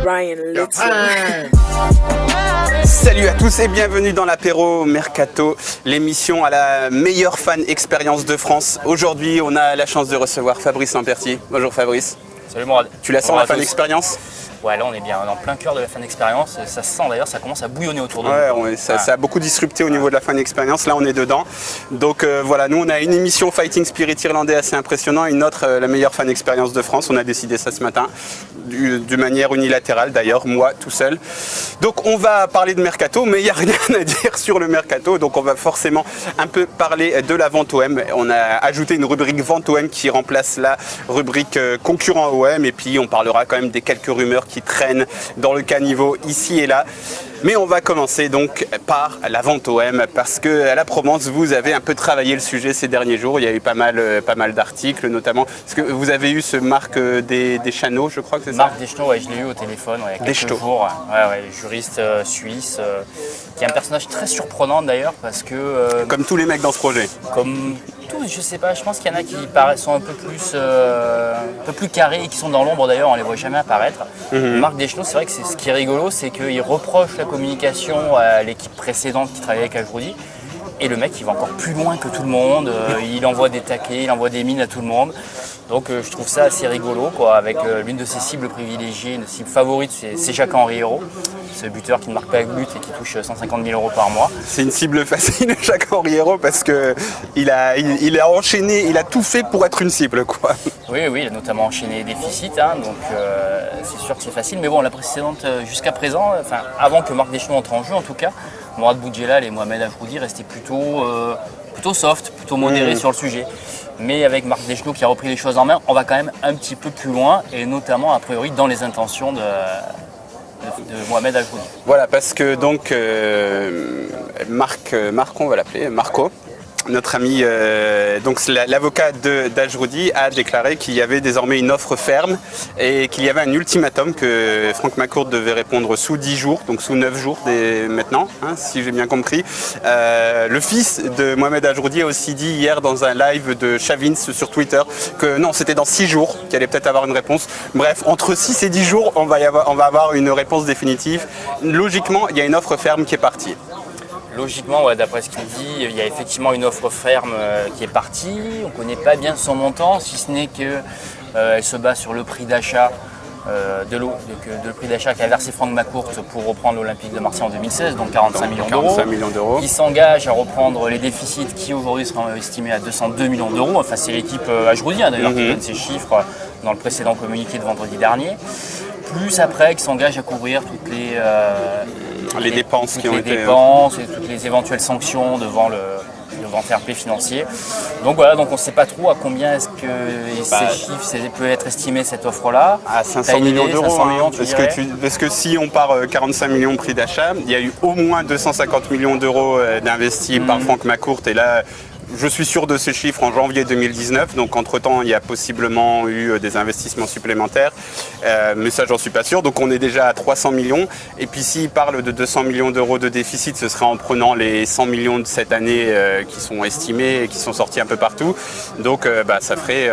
Brian Little. Salut à tous et bienvenue dans l'apéro Mercato, l'émission à la meilleure fan expérience de France. Aujourd'hui, on a la chance de recevoir Fabrice Lamperti. Bonjour Fabrice. Salut Mourad. Tu la sens la fan expérience ? Ouais, là on est bien, on est en plein cœur de la fan expérience. Ça se sent d'ailleurs, ça commence à bouillonner autour de nous. Ouais, ça a beaucoup disrupté au niveau de la fan expérience. Là, on est dedans. Donc voilà, nous on a une émission Fighting Spirit irlandais assez impressionnant, une autre la meilleure fan expérience de France. On a décidé ça ce matin, de manière unilatérale d'ailleurs, moi tout seul. Donc on va parler de Mercato, mais il n'y a rien à dire sur le Mercato. Donc on va forcément un peu parler de la vente OM. On a ajouté une rubrique vente OM qui remplace la rubrique concurrent OM. Et puis on parlera quand même des quelques rumeurs qui traînent dans le caniveau ici et là. Mais on va commencer donc par la vente OM parce qu'à la Provence, vous avez un peu travaillé le sujet ces derniers jours. Il y a eu pas mal d'articles, notamment parce que vous avez eu ce Marc Deschanot, je crois que c'est ça. Marc Deschanot, ouais, je l'ai eu au téléphone il y a quelques jours. Ouais, juriste suisse, qui est un personnage très surprenant d'ailleurs parce que... comme tous les mecs dans ce projet. Comme tous, je sais pas, je pense qu'il y en a qui sont un peu plus carrés et qui sont dans l'ombre d'ailleurs, on les voit jamais apparaître. Marc Deschanot, c'est vrai que ce qui est rigolo, c'est qu'il reproche la communication à l'équipe précédente qui travaillait avec Ajroudi. Et le mec, il va encore plus loin que tout le monde, il envoie des taquets, il envoie des mines à tout le monde. Donc je trouve ça assez rigolo, quoi, avec l'une de ses cibles privilégiées, une cible favorite, c'est Jacques-Henri Hérault, ce buteur qui ne marque pas de but et qui touche 150 000 € par mois. C'est une cible facile, Jacques-Henri Hérault, parce qu'il a enchaîné, il a tout fait pour être une cible, quoi. Oui, il a notamment enchaîné les déficits, donc c'est sûr que c'est facile. Mais bon, la précédente, jusqu'à présent, avant que Marc Deschanot entre en jeu en tout cas, Mourad Boudjelal et Mohamed Ajroudi restaient plutôt soft, plutôt modérés sur le sujet. Mais avec Marc Deschanot qui a repris les choses en main, on va quand même un petit peu plus loin et notamment a priori dans les intentions de Mohamed Ajroudi. Voilà, parce que donc Marc, on va l'appeler, Marco, notre ami, donc l'avocat d'Ajroudi a déclaré qu'il y avait désormais une offre ferme et qu'il y avait un ultimatum que Franck McCourt devait répondre sous 10 jours, donc sous 9 jours maintenant, si j'ai bien compris. Le fils de Mohamed Ajroudi a aussi dit hier dans un live de Chavins sur Twitter que non, c'était dans 6 jours qu'il allait peut-être avoir une réponse. Bref, entre 6 et 10 jours, on va avoir une réponse définitive. Logiquement, il y a une offre ferme qui est partie. Logiquement, ouais, d'après ce qu'il dit, il y a effectivement une offre ferme qui est partie. On ne connaît pas bien son montant, si ce n'est qu'elle se base sur le prix d'achat le prix d'achat qu'a versé Franck McCourt pour reprendre l'Olympique de Marseille en 2016, donc 45 millions d'euros. Il s'engage à reprendre les déficits qui aujourd'hui seront estimés à 202 millions d'euros. Enfin, c'est l'équipe Ajroudi d'ailleurs qui donne ces chiffres dans le précédent communiqué de vendredi dernier. Plus après, qui s'engage à couvrir toutes les dépenses et toutes les éventuelles sanctions devant fair play financier. Donc voilà, on ne sait pas trop à combien est-ce que ces chiffres peut être estimé cette offre-là. À 500 millions d'euros. Parce que si on part 45 millions de prix d'achat, il y a eu au moins 250 millions d'euros d'investis par Franck McCourt et là. Je suis sûr de ces chiffres en janvier 2019, donc entre-temps il y a possiblement eu des investissements supplémentaires, mais ça j'en suis pas sûr, donc on est déjà à 300 millions, et puis s'il parle de 200 millions d'euros de déficit, ce sera en prenant les 100 millions de cette année qui sont estimés et qui sont sortis un peu partout, donc ça ferait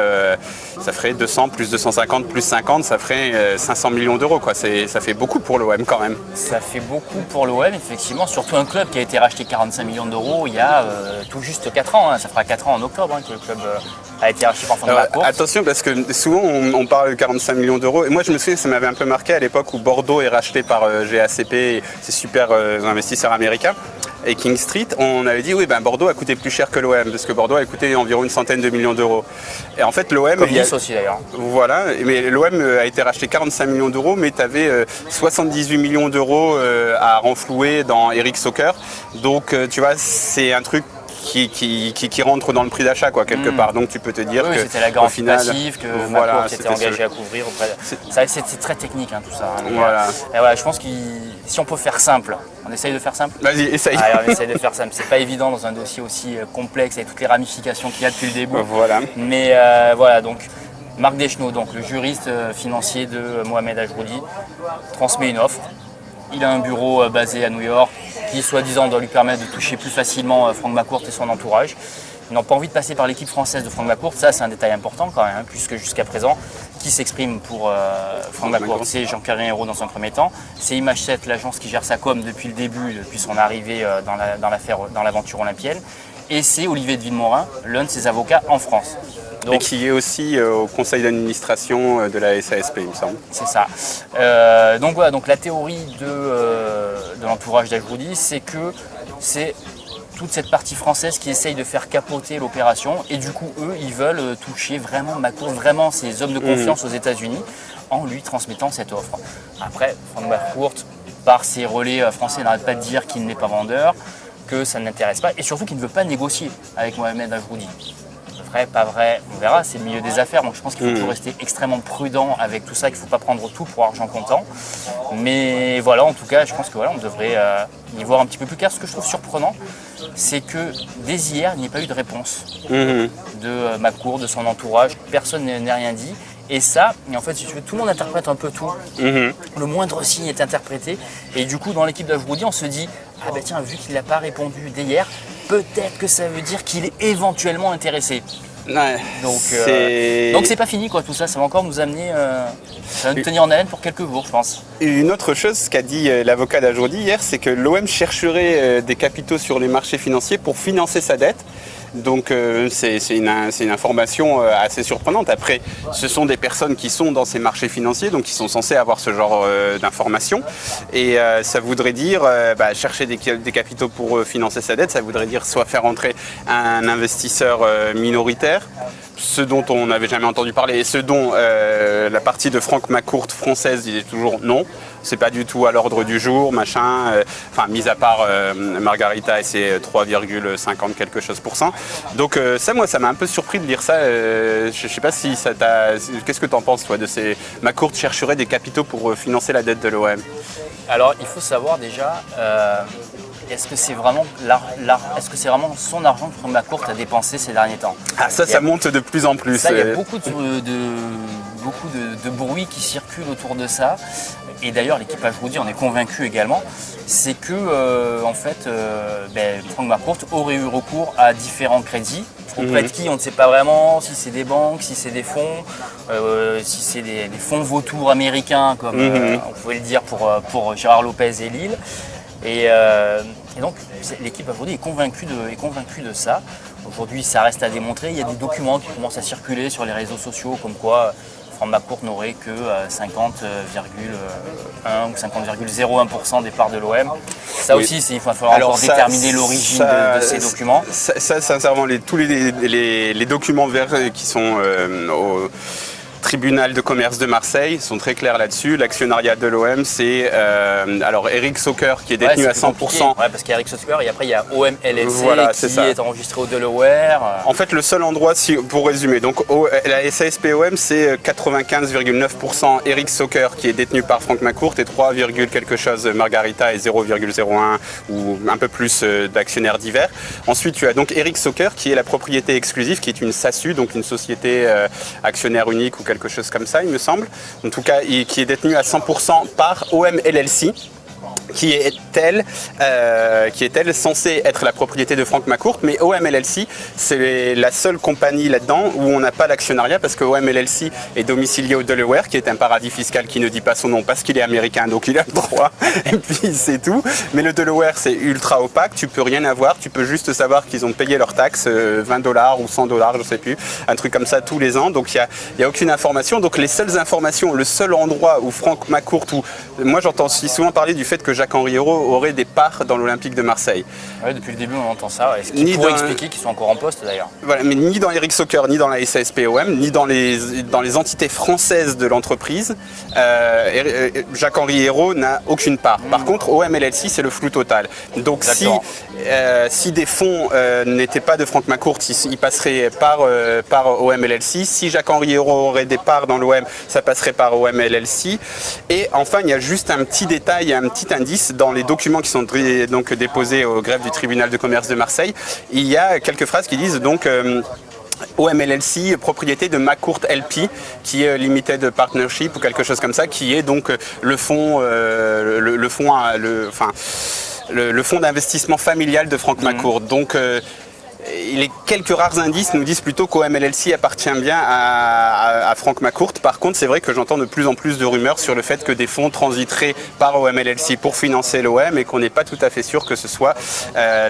200 plus 250 plus 50, ça ferait 500 millions d'euros, quoi. Ça fait beaucoup pour l'OM quand même. Ça fait beaucoup pour l'OM, effectivement, surtout un club qui a été racheté 45 millions d'euros il y a tout juste 4 ans. Ça fera 4 ans en octobre que le club a été racheté par Franck McCourt. Attention, parce que souvent on parle de 45 millions d'euros. Et moi je me souviens, ça m'avait un peu marqué à l'époque où Bordeaux est racheté par GACP, ces super investisseurs américains. Et King Street, on avait dit Bordeaux a coûté plus cher que l'OM, parce que Bordeaux a coûté environ une centaine de millions d'euros. Et en fait l'OM... Comme Nice aussi d'ailleurs. Voilà, mais l'OM a été racheté 45 millions d'euros, mais tu avais 78 millions d'euros à renflouer dans Eric Soccer. Donc tu vois, c'est un truc qui rentre dans le prix d'achat quelque part, donc tu peux te dire que c'était la garantie passive que McCourt s'était engagé à couvrir c'est très technique tout ça. Je pense que si on peut faire simple, on essaye de faire simple. Vas-y, essaye. On essaye de faire simple, c'est pas évident dans un dossier aussi complexe avec toutes les ramifications qu'il y a depuis le début. Mais donc Marc Deschanot, donc le juriste financier de Mohamed Ajroudi, transmet une offre. Il a un bureau basé à New York qui, soi-disant, doit lui permettre de toucher plus facilement Franck McCourt et son entourage. Ils n'ont pas envie de passer par l'équipe française de Franck McCourt, ça c'est un détail important quand même, puisque jusqu'à présent, qui s'exprime pour Franck McCourt, c'est Jean-Pierre Hérault dans un premier temps, c'est Image 7, l'agence qui gère sa com depuis le début, depuis son arrivée dans l'aventure olympienne, et c'est Olivier de Villemorin, l'un de ses avocats en France. Donc, et qui est aussi au conseil d'administration de la SASP, il me semble. C'est ça. Donc voilà, donc la théorie de l'entourage d'Ajroudi, c'est que c'est toute cette partie française qui essaye de faire capoter l'opération, et du coup eux ils veulent toucher vraiment McCourt, vraiment ses hommes de confiance aux États-Unis en lui transmettant cette offre. Après, Franck McCourt, par ses relais français, n'arrête pas de dire qu'il n'est pas vendeur, que ça ne l'intéresse pas, et surtout qu'il ne veut pas négocier avec Mohamed Ajroudi. Vrai, pas vrai, on verra, c'est le milieu des affaires, donc je pense qu'il faut toujours rester extrêmement prudent avec tout ça, qu'il ne faut pas prendre tout pour argent comptant. Mais voilà, en tout cas, je pense que voilà, on devrait y voir un petit peu plus clair. Ce que je trouve surprenant, c'est que dès hier, il n'y a pas eu de réponse de McCourt, de son entourage, personne n'a rien dit. Et ça, en fait, si tu veux, tout le monde interprète un peu tout. Le moindre signe est interprété. Et du coup, dans l'équipe d'Ajroudi, on se dit, ah ben tiens, vu qu'il n'a pas répondu dès hier, peut-être que ça veut dire qu'il est éventuellement intéressé. Ouais, donc c'est pas fini quoi, tout ça, ça va encore nous amener, ça va nous tenir en haleine pour quelques jours je pense. Une autre chose qu'a dit l'avocat d'Ajroudi hier, c'est que l'OM chercherait des capitaux sur les marchés financiers pour financer sa dette. Donc c'est une information assez surprenante. Après, ce sont des personnes qui sont dans ces marchés financiers, donc qui sont censées avoir ce genre d'informations. Et ça voudrait dire chercher des capitaux pour financer sa dette, ça voudrait dire soit faire entrer un investisseur minoritaire, ce dont on n'avait jamais entendu parler, et ce dont la partie de Franck McCourt française disait toujours non. C'est pas du tout à l'ordre du jour, machin. Mis à part Margarita et ses 3,50 quelque chose %. Donc ça, moi, ça m'a un peu surpris de lire ça. Je sais pas si ça t'a... Qu'est-ce que tu en penses, toi, de ces... McCourt chercherait des capitaux pour financer la dette de l'OM? Alors, il faut savoir déjà... Est-ce que c'est vraiment son argent que Franck McCourt a dépensé ces derniers temps? Ah ça monte de plus en plus. Ça, il y a beaucoup de bruit qui circule autour de ça. Et d'ailleurs, l'équipe Ajroudi en est convaincue également. C'est que Franck McCourt aurait eu recours à différents crédits. Auprès de qui on ne sait pas vraiment, si c'est des banques, si c'est des fonds, si c'est des fonds vautours américains, comme on pouvait le dire pour Gérard Lopez et Lille. Et donc l'équipe aujourd'hui est convaincue de ça. Aujourd'hui, ça reste à démontrer. Il y a des documents qui commencent à circuler sur les réseaux sociaux comme quoi Franck McCourt n'aurait que 50,1 ou 50,01% des parts de l'OM. Ça aussi, il va falloir encore déterminer l'origine de ces documents. Ça, sincèrement, tous les documents verts qui sont au tribunal de commerce de Marseille sont très clairs là-dessus. L'actionnariat de l'OM, c'est Eric Soccer qui est détenu à 100%. Ouais, parce qu'il y a Eric Soccer et après il y a OM LLC qui est enregistré au Delaware. En fait, le seul endroit, pour résumer, donc la SASP-OM, c'est 95,9% Eric Soccer qui est détenu par Franck McCourt et 3, quelque chose Margarita et 0,01 ou un peu plus d'actionnaires divers. Ensuite, tu as donc Eric Soccer qui est la propriété exclusive, qui est une SASU, donc une société actionnaire unique ou quelque chose comme ça, il me semble. En tout cas, qui est détenu à 100% par OM LLC, qui est-elle censée être la propriété de Franck McCourt, mais OM LLC, c'est la seule compagnie là-dedans où on n'a pas l'actionnariat parce que OM LLC est domicilié au Delaware, qui est un paradis fiscal qui ne dit pas son nom parce qu'il est américain, donc il a le droit, et puis c'est tout. Mais le Delaware, c'est ultra opaque, tu peux rien avoir, tu peux juste savoir qu'ils ont payé leurs taxes, $20 ou $100, je ne sais plus, un truc comme ça tous les ans, donc il n'y a aucune information. Donc les seules informations, le seul endroit où Franck McCourt, moi j'entends si souvent parler du fait que Jacques-Henri Hérault aurait des parts dans l'Olympique de Marseille. Oui, depuis le début on entend ça, ce qui pourrait expliquer qu'ils sont encore en poste d'ailleurs. Voilà, mais ni dans Eric Soccer, ni dans la SASP-OM, ni dans les entités françaises de l'entreprise, Jacques-Henri Hérault n'a aucune part. Par contre, OM LLC, c'est le flou total. Donc si des fonds n'étaient pas de Franck McCourt, ils passeraient par OM LLC. Si Jacques-Henri Hérault aurait des parts dans l'OM, ça passerait par OM LLC. Et enfin, il y a juste un petit détail, un petit indice dans les documents qui sont donc déposés au greffe du tribunal de commerce de Marseille. Il y a quelques phrases qui disent donc OMLLC, propriété de McCourt LP, qui est Limited Partnership ou quelque chose comme ça, qui est donc le fonds d'investissement familial de Franck McCourt. Donc les quelques rares indices nous disent plutôt qu'OM LLC appartient bien à Franck McCourt. Par contre, c'est vrai que j'entends de plus en plus de rumeurs sur le fait que des fonds transiteraient par OM LLC pour financer l'OM et qu'on n'est pas tout à fait sûr que ce soit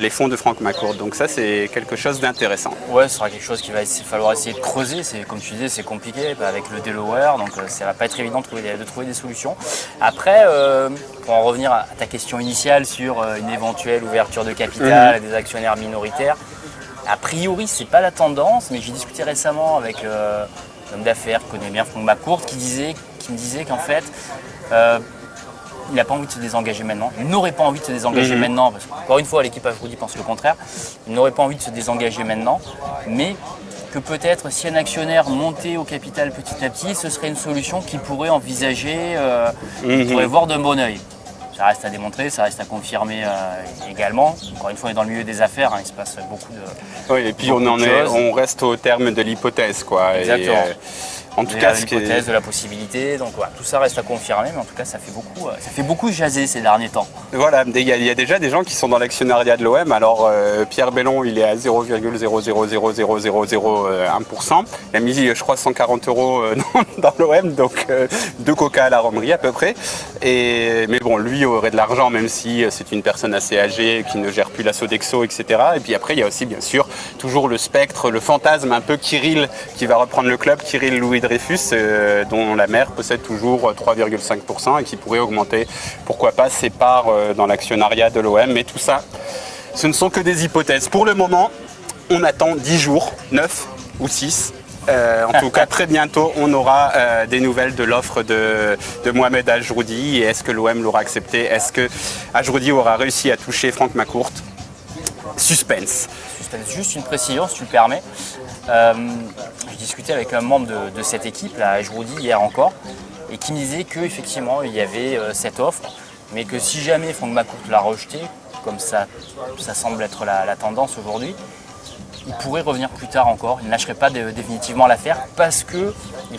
les fonds de Franck McCourt. Donc ça, c'est quelque chose d'intéressant. Ouais, ce sera quelque chose qu'il va falloir essayer de creuser. Comme tu disais, c'est compliqué avec le Delaware, donc ça va pas être évident de trouver des solutions. Après, pour en revenir à ta question initiale sur une éventuelle ouverture de capital à des actionnaires minoritaires, a priori, c'est pas la tendance, mais j'ai discuté récemment avec un homme d'affaires qui connaît bien Franck McCourt qui me disait qu'en fait, il n'a pas envie de se désengager maintenant. Il n'aurait pas envie de se désengager maintenant, parce qu'encore une fois, l'équipe Ajroudi pense le contraire. Il n'aurait pas envie de se désengager maintenant, mais que peut-être si un actionnaire montait au capital petit à petit, ce serait une solution qu'il pourrait envisager, qu'il pourrait voir d'un bon œil. Ça reste à démontrer, ça reste à confirmer également. Encore une fois, on est dans le milieu des affaires, il se passe beaucoup de Oui, et puis on reste au terme de l'hypothèse, quoi. Exactement. Et, en tout cas, l'hypothèse de la possibilité, donc voilà, tout ça reste à confirmer, mais en tout cas, ça fait beaucoup jaser ces derniers temps. Voilà, il y a déjà des gens qui sont dans l'actionnariat de l'OM. Alors, Pierre Bellon, il est à 0,0000001%. Il a mis, je crois, 140 € dans l'OM, donc 2 coca à la romerie à peu près. Mais bon, lui aurait de l'argent, même si c'est une personne assez âgée, qui ne gère plus la Sodexo, etc. Et puis après, il y a aussi, bien sûr, toujours le spectre, le fantasme un peu Kirill, qui va reprendre le club, Kirill Louis Dreyfus, dont la mère possède toujours 3,5% et qui pourrait augmenter, pourquoi pas, ses parts dans l'actionnariat de l'OM. Mais tout ça, ce ne sont que des hypothèses. Pour le moment, on attend 10 jours, 9 ou 6. En tout cas, très bientôt, on aura des nouvelles de l'offre de Mohamed Ajroudi. Et est-ce que l'OM l'aura accepté? Est-ce que Ajroudi aura réussi à toucher Franck McCourt? Suspense. Juste une précision, si tu le permets. J'ai discuté avec un membre de cette équipe, là, Ajroudi, hier encore, et qui me disait qu'effectivement, il y avait cette offre, mais que si jamais Franck McCourt l'a rejeté, comme ça semble être la tendance aujourd'hui, il pourrait revenir plus tard encore. Il ne lâcherait pas définitivement l'affaire parce qu'il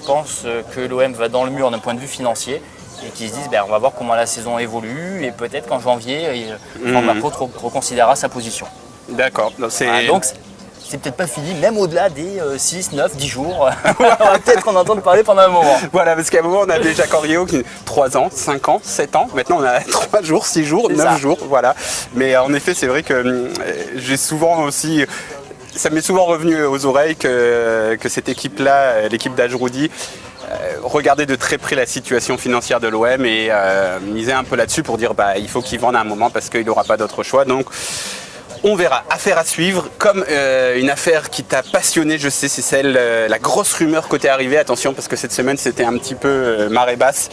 pense que l'OM va dans le mur d'un point de vue financier et qu'ils se disent on va voir comment la saison évolue et peut-être qu'en janvier, Franck McCourt reconsidérera sa position. D'accord. Donc c'est peut-être pas fini, même au-delà des 6, 9, 10 jours. On va peut-être en entendre parler pendant un moment. Voilà, parce qu'à un moment, on a déjà Corio qui 3 ans, 5 ans, 7 ans. Maintenant, on a 3 jours, 6 jours, 9 jours. Voilà. Mais en effet, c'est vrai que j'ai souvent aussi... Ça m'est souvent revenu aux oreilles que cette équipe-là, l'équipe d'Ajroudi, regardait de très près la situation financière de l'OM et misait un peu là-dessus pour dire il faut qu'il vende à un moment parce qu'il n'aura pas d'autre choix. Donc, on verra. Affaire à suivre. Comme une affaire qui t'a passionné, je sais, c'est celle, la grosse rumeur côté arrivée. Attention, parce que cette semaine, c'était un petit peu marée basse.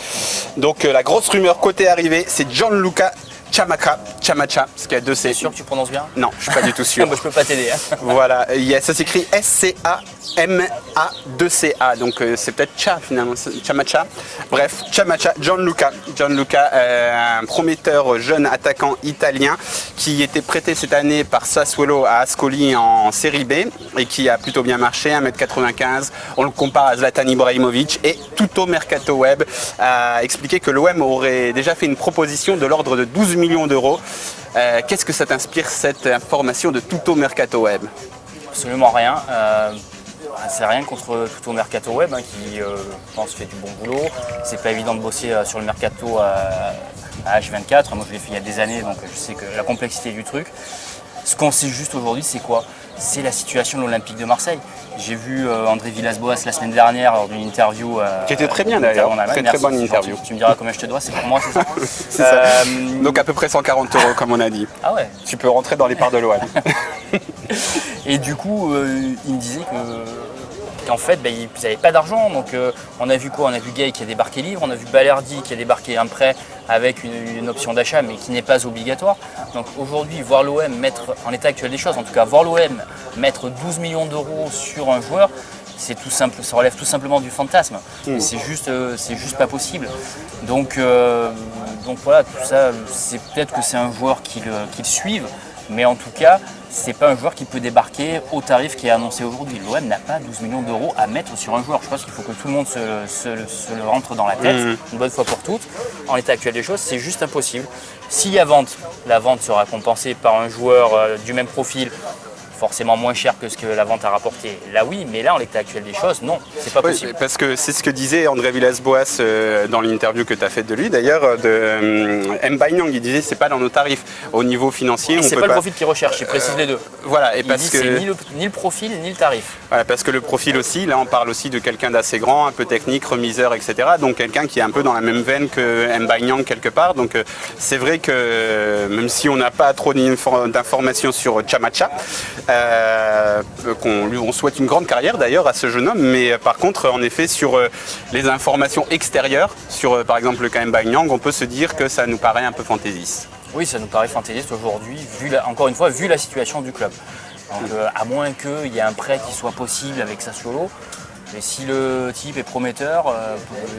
Donc, la grosse rumeur côté arrivée, c'est Gianluca Chamacha, parce qu'il y a 2 C. T'es sûr que tu prononces bien? Non, je suis pas du tout sûr. Moi, je peux pas t'aider. Voilà, ça s'écrit S-C-A-M-A-2-C-A, donc c'est peut-être Cha finalement, Chamacha. Bref, Chamacha, Gianluca, un prometteur jeune attaquant italien qui était prêté cette année par Sassuolo à Ascoli en Série B et qui a plutôt bien marché, 1m95. On le compare à Zlatan Ibrahimovic et Tutto Mercato Web a expliqué que l'OM aurait déjà fait une proposition de l'ordre de 12 millions d'euros. Qu'est-ce que ça t'inspire, cette information de Tutto Mercato Web? Absolument rien. C'est rien contre Tutto Mercato Web qui, je pense, fait du bon boulot. C'est pas évident de bosser sur le mercato à H24. Moi, je l'ai fait il y a des années, donc je sais que la complexité du truc. Ce qu'on sait juste aujourd'hui, c'est quoi? C'est la situation de l'Olympique de Marseille. J'ai vu André Villas-Boas la semaine dernière lors d'une interview. Qui était très bien d'ailleurs, très bonne interview. Tu me diras combien je te dois, c'est pour moi, c'est ça? C'est ça. Donc à peu près 140 € comme on a dit. Ah ouais. Tu peux rentrer dans les parts de l'OM. Et du coup, il me disait qu'en fait, ils n'avaient pas d'argent. Donc on a vu quoi? On a vu Gay qui a débarqué libre, on a vu Balerdi qui a débarqué un prêt avec une option d'achat, mais qui n'est pas obligatoire. Donc aujourd'hui, voir l'OM mettre, en l'état actuel des choses, en tout cas voir l'OM mettre 12 millions d'euros sur un joueur, c'est tout simple, ça relève tout simplement du fantasme. C'est juste pas possible. Donc voilà, tout ça, c'est peut-être que c'est un joueur qu'ils suivent, mais en tout cas, c'est pas un joueur qui peut débarquer au tarif qui est annoncé aujourd'hui. L'OM n'a pas 12 millions d'euros à mettre sur un joueur. Je pense qu'il faut que tout le monde se le rentre dans la tête, une bonne fois pour toutes. En l'état actuel des choses, c'est juste impossible. S'il y a vente, la vente sera compensée par un joueur du même profil, forcément moins cher que ce que la vente a rapporté. Là oui, mais là en l'état actuel des choses, non, c'est pas possible. Oui, parce que c'est ce que disait André Villas-Boas dans l'interview que tu as faite de lui, d'ailleurs, de M'Baye-Niang. Il disait c'est pas dans nos tarifs. Au niveau financier, c'est pas le profil qu'il recherche, il précise les deux. Voilà, et il parce dit que c'est ni le profil ni le tarif. Voilà, parce que le profil aussi, là on parle aussi de quelqu'un d'assez grand, un peu technique, remiseur, etc. Donc quelqu'un qui est un peu dans la même veine que M'Baye-Niang quelque part. Donc c'est vrai que même si on n'a pas trop d'informations sur Chamacha, on souhaite une grande carrière d'ailleurs à ce jeune homme, mais par contre en effet sur les informations extérieures, sur par exemple le cas M'Baye-Niang, on peut se dire que ça nous paraît un peu fantaisiste. Oui, ça nous paraît fantaisiste aujourd'hui, encore une fois, vu la situation du club. Donc, à moins qu'il y ait un prêt qui soit possible avec Sassuolo, et si le type est prometteur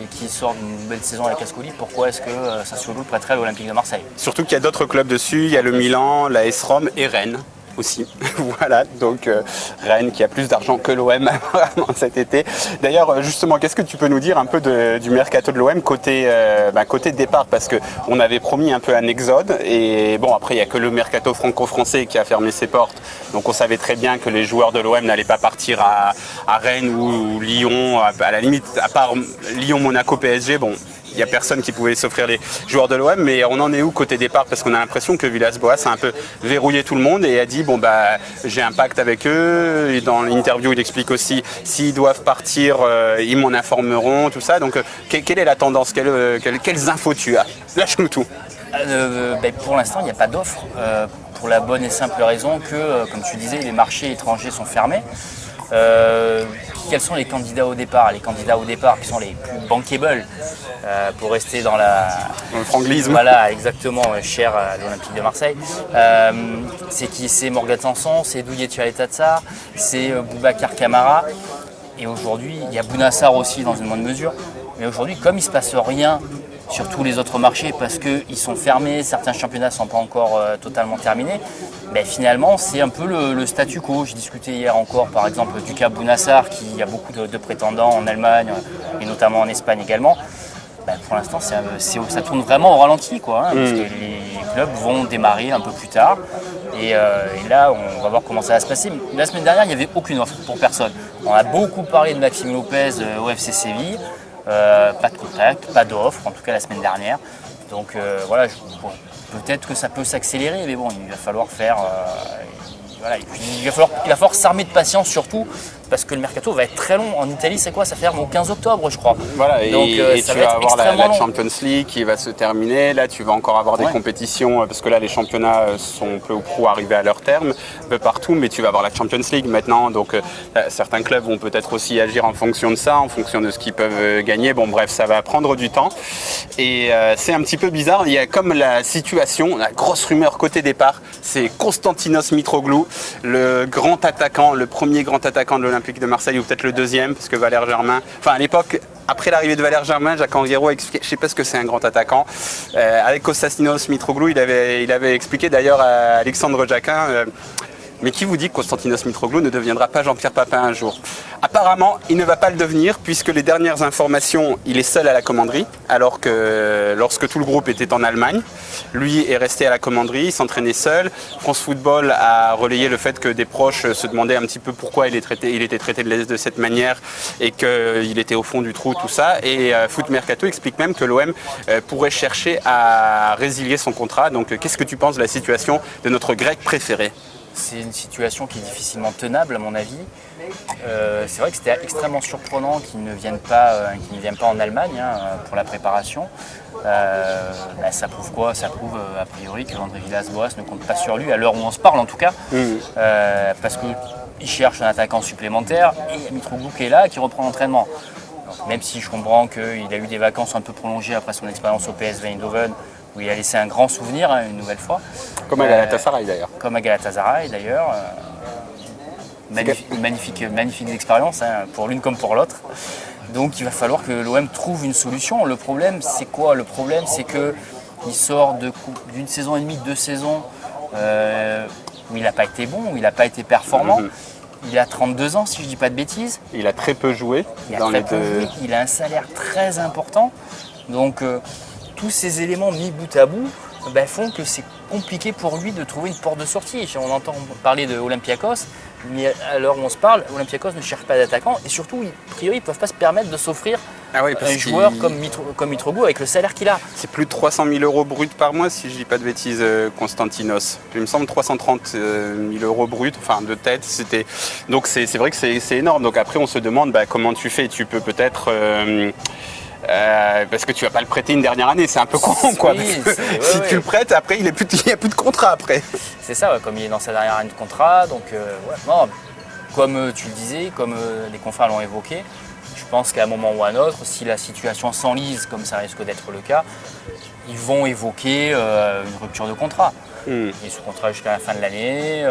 et qu'il sort d'une belle saison avec Ascoli, pourquoi est-ce que Sassuolo le prêterait à l'Olympique de Marseille? Surtout qu'il y a d'autres clubs dessus, il y a le Milan, la AS Rome et Rennes aussi. Voilà, donc Rennes qui a plus d'argent que l'OM cet été. D'ailleurs, justement, qu'est-ce que tu peux nous dire un peu du mercato de l'OM côté départ, parce qu'on avait promis un peu un exode, et bon, après, il n'y a que le mercato franco-français qui a fermé ses portes, donc on savait très bien que les joueurs de l'OM n'allaient pas partir à Rennes ou Lyon, à la limite, à part Lyon, Monaco, PSG, bon, il n'y a personne qui pouvait s'offrir les joueurs de l'OM, mais on en est où côté départ? Parce qu'on a l'impression que Villas-Boas a un peu verrouillé tout le monde et a dit bon bah j'ai un pacte avec eux. Et dans l'interview il explique aussi s'ils doivent partir, ils m'en informeront, tout ça. Donc quelle est la tendance? Quelles infos tu as? Lâche-nous tout. Pour l'instant il n'y a pas d'offre, pour la bonne et simple raison que, comme tu disais, les marchés étrangers sont fermés. Quels sont les candidats au départ? Les candidats au départ qui sont les plus bankable, pour rester dans le franglisme. Voilà, exactement, cher à l'Olympique de Marseille. C'est Morgan Sanson, c'est Douye Tatsar, c'est Boubacar Kamara. Et aujourd'hui, il y a Bounassar aussi dans une bonne mesure. Mais aujourd'hui, comme il ne se passe rien sur tous les autres marchés parce qu'ils sont fermés, certains championnats ne sont pas encore totalement terminés, finalement c'est un peu le statu quo. J'ai discuté hier encore par exemple du cas Bounassar, qui a beaucoup de prétendants en Allemagne et notamment en Espagne également. Pour l'instant ça tourne vraiment au ralenti, parce que les clubs vont démarrer un peu plus tard et là on va voir comment ça va se passer. La semaine dernière il n'y avait aucune offre pour personne. On a beaucoup parlé de Maxime Lopez au FC Séville. Pas de contact, pas d'offre, en tout cas la semaine dernière. Donc voilà, peut-être que ça peut s'accélérer, mais bon, il va falloir faire. Et puis, il va falloir s'armer de patience surtout, parce que le mercato va être très long. En Italie, c'est quoi? Ça ferme au 15 octobre, je crois. Voilà, donc, et ça tu va vas avoir la long. Champions League qui va se terminer. Là, tu vas encore avoir des compétitions, parce que là, les championnats sont peu ou prou arrivés à leur terme, un peu partout, mais tu vas avoir la Champions League maintenant. Donc, certains clubs vont peut-être aussi agir en fonction de ça, en fonction de ce qu'ils peuvent gagner. Bon, bref, ça va prendre du temps. Et c'est un petit peu bizarre. Il y a comme la situation, la grosse rumeur côté départ, c'est Konstantinos Mitroglou, le premier grand attaquant de l'Olympique de Marseille, ou peut-être le deuxième, parce que Valère Germain, à l'époque, après l'arrivée de Valère Germain, Jacques Anguero a expliqué, je ne sais pas ce que c'est un grand attaquant, avec Konstantinos Mitroglou, il avait expliqué d'ailleurs à Alexandre Jacquin, mais qui vous dit que Konstantinos Mitroglou ne deviendra pas Jean-Pierre Papin un jour? Apparemment, il ne va pas le devenir, puisque les dernières informations, il est seul à la commanderie, alors que lorsque tout le groupe était en Allemagne, lui est resté à la commanderie, il s'entraînait seul. France Football a relayé le fait que des proches se demandaient un petit peu pourquoi il était traité de cette manière et qu'il était au fond du trou, tout ça. Et Foot Mercato explique même que l'OM pourrait chercher à résilier son contrat. Donc qu'est-ce que tu penses de la situation de notre grec préféré? C'est une situation qui est difficilement tenable à mon avis. C'est vrai que c'était extrêmement surprenant qu'ils ne viennent pas en Allemagne pour la préparation. Ça prouve quoi? Ça prouve a priori que André Villas-Boas ne compte pas sur lui, à l'heure où on se parle en tout cas, parce qu'il cherche un attaquant supplémentaire et il y a Mitroglou qui est là, qui reprend l'entraînement. Donc, même si je comprends qu'il a eu des vacances un peu prolongées après son expérience au PSV Eindhoven, où il a laissé un grand souvenir une nouvelle fois. Comme à Galatasaray d'ailleurs. Comme à Galatasaray d'ailleurs. Magnifique expérience pour l'une comme pour l'autre. Donc il va falloir que l'OM trouve une solution. Le problème c'est quoi? Le problème c'est qu'il sort d'une saison et demie, 2 saisons où il n'a pas été bon, où il n'a pas été performant. Il a 32 ans si je ne dis pas de bêtises. Il a très peu joué. Il a un salaire très important. Donc tous ces éléments mis bout à bout font que c'est compliqué pour lui de trouver une porte de sortie. On entend parler de Olympiakos, mais à l'heure où on se parle, Olympiakos ne cherche pas d'attaquant et surtout, a priori, ils ne peuvent pas se permettre de s'offrir un joueur comme Mitroglou avec le salaire qu'il a. C'est plus de 300 000 euros bruts par mois, si je ne dis pas de bêtises, Konstantinos. Il me semble 330 000 euros bruts, enfin de tête. Donc c'est vrai que c'est énorme. Donc après, on se demande comment tu fais. Tu peux peut-être... parce que tu vas pas le prêter une dernière année, c'est un peu con quoi. Oui, si tu le prêtes, après il n'y a plus de contrat après. C'est ça, comme il est dans sa dernière année de contrat, donc non, comme tu le disais, comme les confrères l'ont évoqué, je pense qu'à un moment ou à un autre, si la situation s'enlise, comme ça risque d'être le cas, ils vont évoquer une rupture de contrat. Et ce contrat jusqu'à la fin de l'année.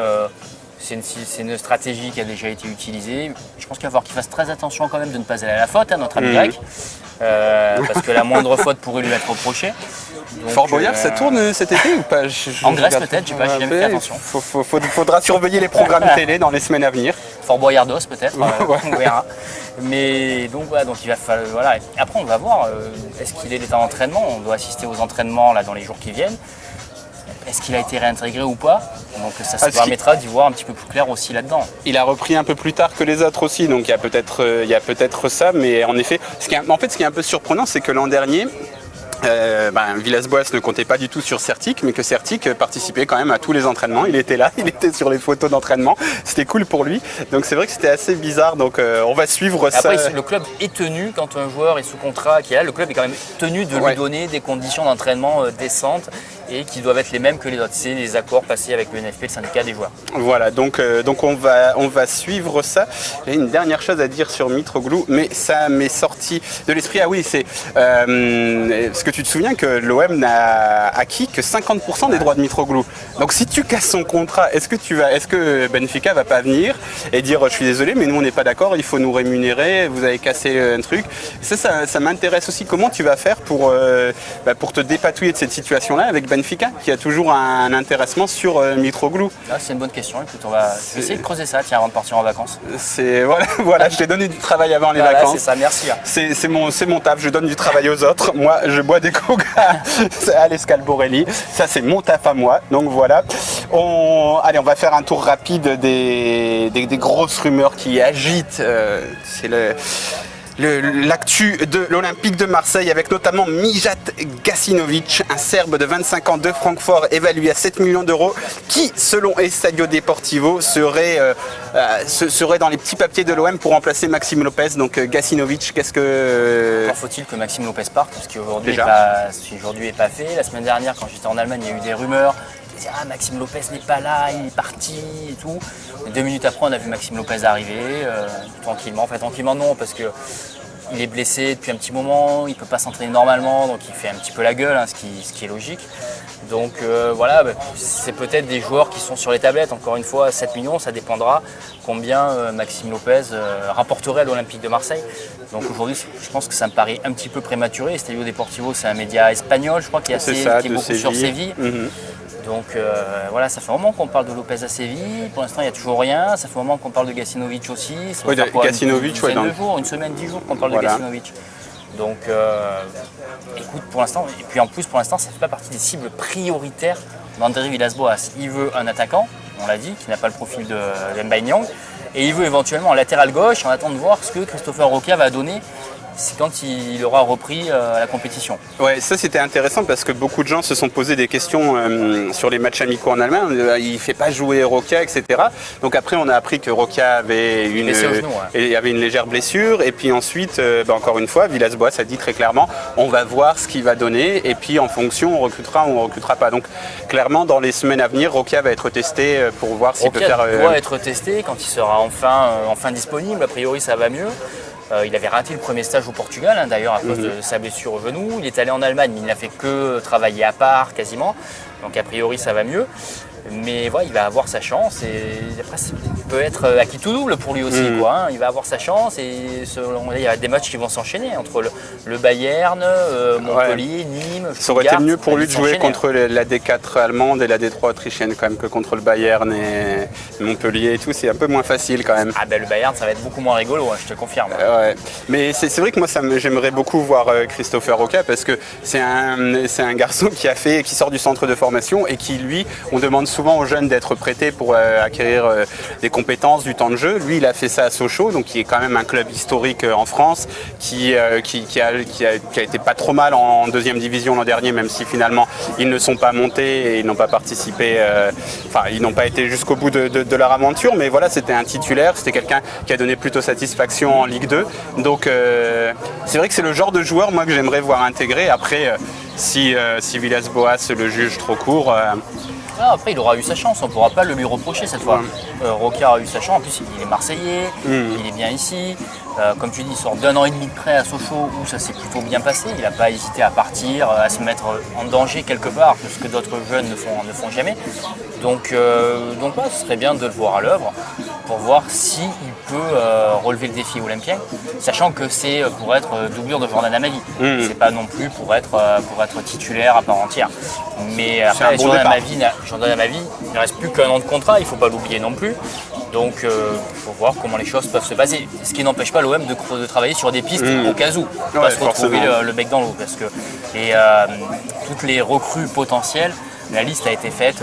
C'est une stratégie qui a déjà été utilisée. Je pense qu'il va falloir qu'il fasse très attention quand même de ne pas aller à la faute, notre ami grec. Parce que la moindre faute pourrait lui être reprochée. Fort Boyard, ça tourne cet été ou pas? En Grèce peut-être, j'ai jamais fait attention. Faudra surveiller les programmes télé dans les semaines à venir. Fort Boyardos peut-être, on verra. Mais donc il va falloir. Voilà. Après on va voir, est-ce qu'il est en entraînement? On doit assister aux entraînements là, dans les jours qui viennent. Est-ce qu'il a été réintégré ou pas? Donc ça permettra d'y voir un petit peu plus clair aussi là-dedans. Il a repris un peu plus tard que les autres aussi, donc il y a peut-être ça, mais en effet, ce qui est un peu surprenant, c'est que l'an dernier, Villas-Boas ne comptait pas du tout sur Certic, mais que Certic participait quand même à tous les entraînements. Il était là, il était sur les photos d'entraînement. C'était cool pour lui. Donc c'est vrai que c'était assez bizarre. Donc on va suivre ça. Après, le club est tenu, quand un joueur est sous contrat, le club est quand même tenu de lui donner des conditions d'entraînement décentes et qui doivent être les mêmes que les autres. C'est les accords passés avec le NFP, le syndicat des joueurs. Voilà, donc on va suivre ça. J'ai une dernière chose à dire sur Mitroglou, mais ça m'est sorti de l'esprit. Ah oui, c'est ce que tu te souviens que l'OM n'a acquis que 50% des droits de Mitroglou. Donc si tu casses son contrat, est-ce que Benfica va pas venir et dire je suis désolé, mais nous on n'est pas d'accord, il faut nous rémunérer, vous avez cassé un truc. Ça m'intéresse aussi. Comment tu vas faire pour te dépatouiller de cette situation-là avec Benfica, qui a toujours un intéressement sur Mitroglou? C'est une bonne question. Écoute, on va essayer de creuser ça avant de partir en vacances. Voilà, je t'ai donné du travail avant les vacances. C'est ça, merci. C'est mon taf, je donne du travail aux autres. Moi, je bois des coca à l'Escalborelli. Ça, c'est mon taf à moi. Donc voilà. Allez, on va faire un tour rapide des grosses rumeurs qui agitent. C'est l'actu de l'Olympique de Marseille, avec notamment Mijat Gacinovic, un Serbe de 25 ans de Francfort évalué à 7 millions d'euros, qui, selon Estadio Deportivo, serait dans les petits papiers de l'OM pour remplacer Maxime Lopez. Donc Gacinovic, qu'est-ce que... Encore faut-il que Maxime Lopez parte, parce qu'aujourd'hui n'est pas fait. La semaine dernière, quand j'étais en Allemagne, il y a eu des rumeurs. Maxime Lopez n'est pas là, il est parti et tout. Et 2 minutes après, on a vu Maxime Lopez arriver, tranquillement. Enfin, tranquillement non, parce qu'il est blessé depuis un petit moment, il ne peut pas s'entraîner normalement, donc il fait un petit peu la gueule, ce qui est logique. Donc c'est peut-être des joueurs qui sont sur les tablettes. Encore une fois, 7 millions, ça dépendra combien Maxime Lopez rapporterait à l'Olympique de Marseille. Donc aujourd'hui, je pense que ça me paraît un petit peu prématuré. Estadio Deportivo, c'est un média espagnol, je crois, qui est beaucoup sur Séville. Donc ça fait un moment qu'on parle de Lopez à Séville. Pour l'instant, il n'y a toujours rien. Ça fait un moment qu'on parle de Gacinovic aussi. Ça va faire Gacinovic, une semaine, 10 jours qu'on parle de Gacinovic. Donc, écoute, pour l'instant, et puis en plus, pour l'instant, ça ne fait pas partie des cibles prioritaires d'André Villas-Boas. Il veut un attaquant, on l'a dit, qui n'a pas le profil de Mbaye Niang, et il veut éventuellement un latéral gauche. On attend de voir ce que Christopher Roca va donner. C'est quand il aura repris la compétition. Ouais, ça c'était intéressant parce que beaucoup de gens se sont posé des questions sur les matchs amicaux en Allemagne. Il ne fait pas jouer Roca, etc. Donc après on a appris que Roca avait une légère blessure. Et puis ensuite, encore une fois, Villas-Boas a dit très clairement, on va voir ce qu'il va donner. Et puis en fonction, on recrutera ou on ne recrutera pas. Donc clairement, dans les semaines à venir, Roca va être testé pour voir s'il peut faire... Roca doit être testé quand il sera enfin disponible. A priori, ça va mieux. Il avait raté le premier stage au Portugal, d'ailleurs, à cause de sa blessure au genou. Il est allé en Allemagne, mais il n'a fait que travailler à part, quasiment. Donc, a priori, ça va mieux. Mais il va avoir sa chance. Et après, peut être acquis tout double pour lui aussi, quoi, hein. Il va avoir sa chance et il y a des matchs qui vont s'enchaîner entre le Bayern, Montpellier, Nîmes. Ça aurait été mieux pour lui de jouer contre la D4 allemande et la D3 autrichienne quand même que contre le Bayern et Montpellier et tout. C'est un peu moins facile quand même. Ah ben le Bayern, ça va être beaucoup moins rigolo, hein, je te confirme. Ouais. Mais c'est vrai que moi j'aimerais beaucoup voir Christopher Roca parce que c'est un garçon qui sort du centre de formation et qui lui, on demande souvent aux jeunes d'être prêtés pour acquérir des compétences, du temps de jeu. Lui il a fait ça à Sochaux, donc qui est quand même un club historique en France qui a été pas trop mal en deuxième division l'an dernier, même si finalement ils ne sont pas montés et ils n'ont pas participé, ils n'ont pas été jusqu'au bout de leur aventure, mais voilà, c'était un titulaire, c'était quelqu'un qui a donné plutôt satisfaction en Ligue 2. Donc c'est vrai que c'est le genre de joueur moi que j'aimerais voir intégrer. Après, si Villas-Boas le juge trop court. Après, il aura eu sa chance, on ne pourra pas le lui reprocher cette fois. Roca a eu sa chance, en plus il est Marseillais, il est bien ici. Comme tu dis, il sort d'1 an et demi de prêt à Sochaux où ça s'est plutôt bien passé. Il n'a pas hésité à partir, à se mettre en danger quelque part, ce que d'autres jeunes ne font jamais. Donc ouais, ce serait bien de le voir à l'œuvre pour voir s'il peut relever le défi olympien, sachant que c'est pour être doublure de Jordan Amavi. C'est pas non plus pour être titulaire à part entière. Mais après, Jordan Amavi, il ne reste plus qu'un an de contrat, il ne faut pas l'oublier non plus. Donc il faut voir comment les choses peuvent se passer. Ce qui n'empêche pas l'OM de travailler sur des pistes au cas où. On va se retrouver le bec dans l'eau. Parce que toutes les recrues potentielles, la liste a été faite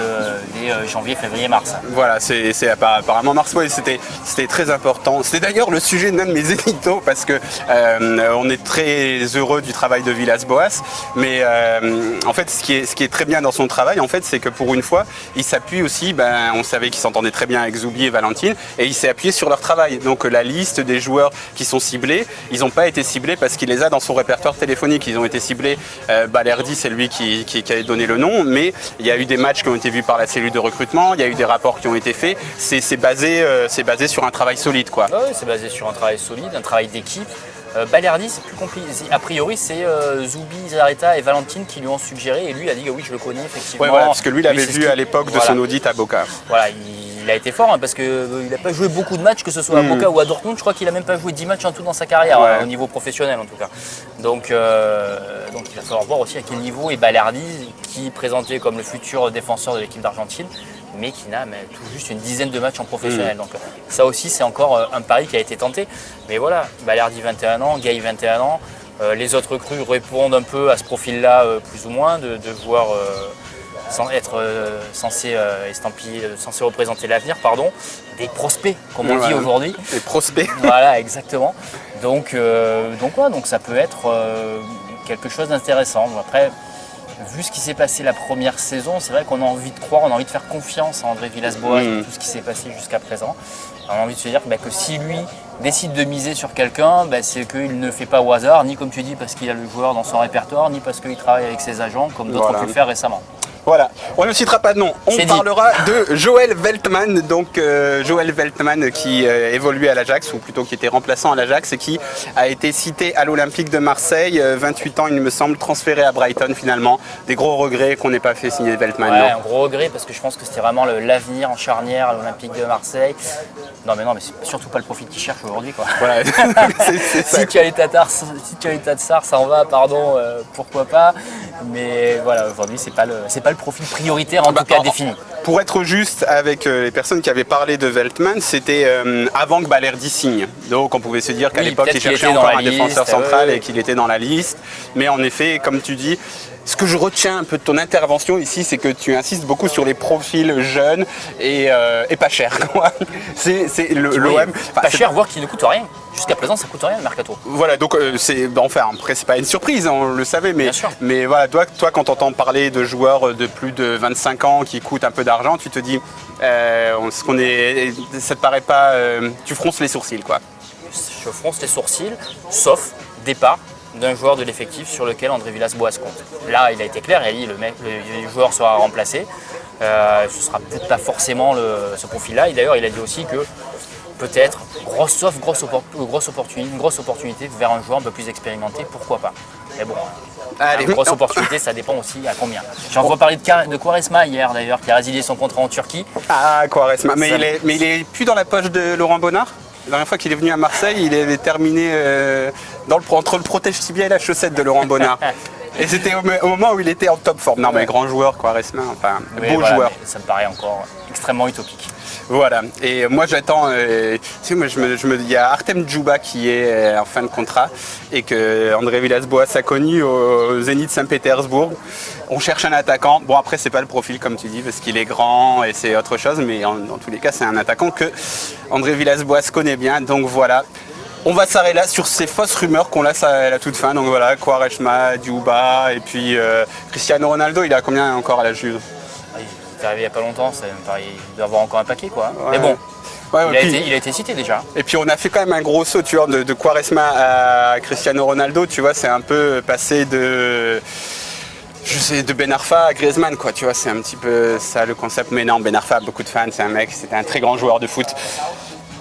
dès janvier, février, mars. Voilà, c'est apparemment mars, ouais, c'était très important. C'était d'ailleurs le sujet d'un de mes éditos parce que on est très heureux du travail de Villas-Boas, mais en fait ce qui est très bien dans son travail, en fait, c'est que pour une fois, il s'appuie aussi, on savait qu'il s'entendait très bien avec Zoubi et Valentine, et il s'est appuyé sur leur travail. Donc la liste des joueurs qui sont ciblés, ils n'ont pas été ciblés parce qu'il les a dans son répertoire téléphonique. Ils ont été ciblés, Balerdi, c'est lui qui avait donné le nom, mais il y a eu des matchs qui ont été vus par la cellule de recrutement, il y a eu des rapports qui ont été faits. C'est basé sur un travail solide, quoi. Oui, c'est basé sur un travail solide, un travail d'équipe. Balerdi, c'est plus compliqué. A priori, c'est Zoubi, Zareta et Valentine qui lui ont suggéré et lui a dit oui, je le connais effectivement. Ouais, voilà, parce que lui, il avait vu à l'époque de son audit à Boca. Voilà, il a été fort parce qu'il n'a pas joué beaucoup de matchs, que ce soit à Boca ou à Dortmund. Je crois qu'il n'a même pas joué 10 matchs en tout dans sa carrière, au niveau professionnel en tout cas. Donc il va falloir voir aussi à quel niveau est Balerdi, qui est présenté comme le futur défenseur de l'équipe d'Argentine, mais qui n'a tout juste une dizaine de matchs en professionnel. Donc ça aussi, c'est encore un pari qui a été tenté. Mais voilà, Balerdi 21 ans, Gaï 21 ans. Les autres recrues répondent un peu à ce profil-là, plus ou moins, de joueurs sans être censé représenter l'avenir, des prospects, comme on dit aujourd'hui. Des prospects. Voilà, exactement. Donc ça peut être quelque chose d'intéressant. Après, vu ce qui s'est passé la première saison, c'est vrai qu'on a envie de croire, on a envie de faire confiance à André Villas-Boas, tout ce qui s'est passé jusqu'à présent. On a envie de se dire que si lui décide de miser sur quelqu'un, c'est qu'il ne fait pas au hasard, ni comme tu dis parce qu'il a le joueur dans son répertoire, ni parce qu'il travaille avec ses agents, comme d'autres ont pu le faire récemment. Voilà, on ne citera pas de nom, on parlera de Joël Veltman, Joël Veltman qui évoluait à l'Ajax, ou plutôt qui était remplaçant à l'Ajax et qui a été cité à l'Olympique de Marseille, 28 ans il me semble, transféré à Brighton finalement. Des gros regrets qu'on n'ait pas fait signer Veltman. Ouais, un gros regret parce que je pense que c'était vraiment l'avenir en charnière à l'Olympique de Marseille. Non mais c'est surtout pas le profil qu'ils cherchent aujourd'hui, quoi. Voilà. Si tu as l'état de SAR, ça en va, pourquoi pas. Mais voilà, aujourd'hui c'est pas le profil prioritaire en tout cas défini. Pour être juste avec les personnes qui avaient parlé de Veltman, c'était avant que Balerdi signe. Donc on pouvait se dire qu'à l'époque il cherchait encore un défenseur central et qu'il était dans la liste. Mais en effet, comme tu dis, ce que je retiens un peu de ton intervention ici, c'est que tu insistes beaucoup sur les profils jeunes et pas chers. C'est l'OM. Pas cher, voire qui ne coûte rien. Jusqu'à présent, ça coûte rien le mercato. Voilà, donc après c'est pas une surprise, on le savait, mais voilà, toi quand tu entends parler de joueurs de plus de 25 ans qui coûtent un peu d'argent, tu te dis, ça te paraît pas, tu fronces les sourcils, quoi. Je fronce les sourcils, sauf départ d'un joueur de l'effectif sur lequel André Villas-Boas compte. Là, il a été clair, il a dit le joueur sera remplacé. Ce sera peut-être pas forcément ce profil-là. Et d'ailleurs, il a dit aussi que peut-être, grosse offre, une grosse opportunité vers un joueur un peu plus expérimenté, pourquoi pas. Mais bon, Allez, une grosse opportunité, ça dépend aussi à combien. J'en vois parler de Quaresma hier d'ailleurs, qui a résilié son contrat en Turquie. Ah, Quaresma. Mais il est plus dans la poche de Laurent Bonnard. La dernière fois qu'il est venu à Marseille, il avait terminé entre le protège tibia et la chaussette de Laurent Bonnard. Et c'était au moment où il était en top forme. Non mais grand joueur, Quaresma, enfin Oui, beau voilà, joueur. ça me paraît encore extrêmement utopique. Voilà, et moi j'attends, tu sais, moi il y a Artem Djouba qui est en fin de contrat et que André Villas-Boas a connu au Zénith Saint-Pétersbourg. On cherche un attaquant, bon après c'est pas le profil comme tu dis parce qu'il est grand et c'est autre chose, mais dans tous les cas c'est un attaquant que André Villas-Boas connaît bien, donc voilà. On va s'arrêter là sur ces fausses rumeurs qu'on laisse à la toute fin, donc voilà, Quaresma, Djouba et puis Cristiano Ronaldo, il a combien encore à la Juve? Il est arrivé il n'y a pas longtemps, il doit avoir encore un paquet quoi. Ouais. Mais bon, Ouais, il a été cité déjà. Et puis on a fait quand même un gros saut, tu vois, de Quaresma à Cristiano Ronaldo, tu vois, c'est un peu passé de Ben Arfa à Griezmann, quoi, tu vois, c'est un petit peu ça le concept. Mais non, Ben Arfa a beaucoup de fans, c'était un très grand joueur de foot.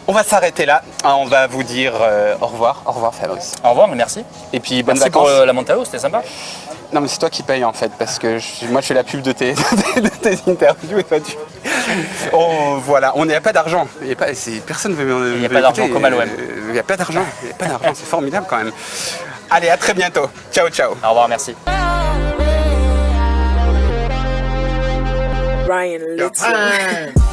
On va s'arrêter là, on va vous dire au revoir Fabrice. Au revoir, mais merci. Et puis bonnes Merci vacances. pour la Montalo, c'était sympa. Non mais c'est toi qui payes en fait, parce que moi je fais la pub de tes interviews et toi tu... Oh voilà, on n'y a pas d'argent, personne ne veut... Il n'y a pas d'argent comme à l'OM. Il n'y a pas d'argent, c'est formidable quand même. Allez, à très bientôt, ciao ciao. Au revoir, merci. Ryan Little.